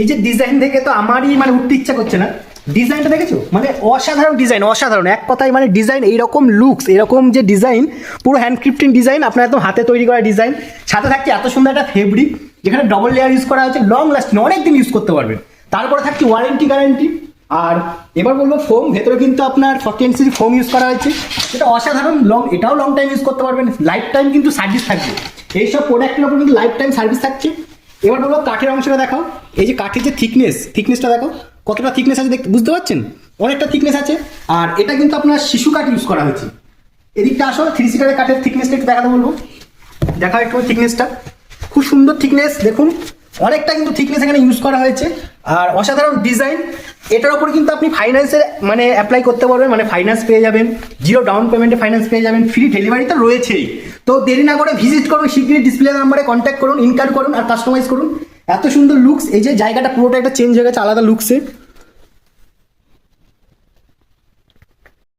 এই যে ডিজাইন দেখে তো আমারই মানে উঠতে ইচ্ছা করছে না। ডিজাইনটা দেখেছো, মানে অসাধারণ ডিজাইন, অসাধারণ এক কথায়। মানে ডিজাইন এইরকম লুকস, এরকম যে ডিজাইন, পুরো হ্যান্ড ক্রিপ্টিং ডিজাইন, আপনার একদম হাতে তৈরি করা ডিজাইন। সাথে থাকছে এত সুন্দর একটা ফেব্রিক, যেখানে ডবল লেয়ার ইউজ করা হয়েছে, লং লাস্টিং, অনেক দিন ইউজ করতে পারবেন। তারপরে থাকছে ওয়ারেন্টি গ্যারান্টি। আর এবার বলবো ফোম, ভেতরে কিন্তু আপনার 40 ফোম ইউজ করা হয়েছে, এটা অসাধারণ লং, এটাও লং টাইম ইউজ করতে পারবেন, লাইফ টাইম কিন্তু সার্ভিস থাকবে। এইসব প্রোডাক্টের উপর কিন্তু লাইফ টাইম সার্ভিস থাকছে। এবার বলবো কাঠের অংশটা দেখাও, এই যে কাঠের যে থিকনেসটা দেখো, কতটা থিকনেস আছে দেখতে বুঝতে পারছেন, অনেকটা থিকনেস আছে। আর এটা কিন্তু আপনার শিশু কাঠ ইউজ করা হয়েছে। এদিকটা আসো, 3 সিটারের কাঠের থিকনেসটা একটু দেখাতে বলবো, দেখা একটু থিকনেসটা, খুব সুন্দর থিকনেস দেখুন, অনেকটা কিন্তু থিকনেস এখানে ইউজ করা হয়েছে। আর অসাধারণ ডিজাইন, এটার উপর কিন্তু আপনি ফাইন্যান্সের মানে অ্যাপ্লাই করতে পারবেন, মানে ফাইন্যান্স পেয়ে যাবেন, 0 ডাউন পেমেন্টে ফাইন্যান্স পেয়ে যাবেন, ফ্রি ডেলিভারি তো রয়েছেই। তো দেরি না করে ভিজিট করুন, শিগগিরই ডিসপ্লে নাম্বারে কন্ট্যাক্ট করুন, ইনকার করুন আর কাস্টমাইজ করুন। এত সুন্দর লুকস, এই যে জায়গাটা পুরোটা একটা চেঞ্জ হয়ে গেছে আলাদা লুকসে।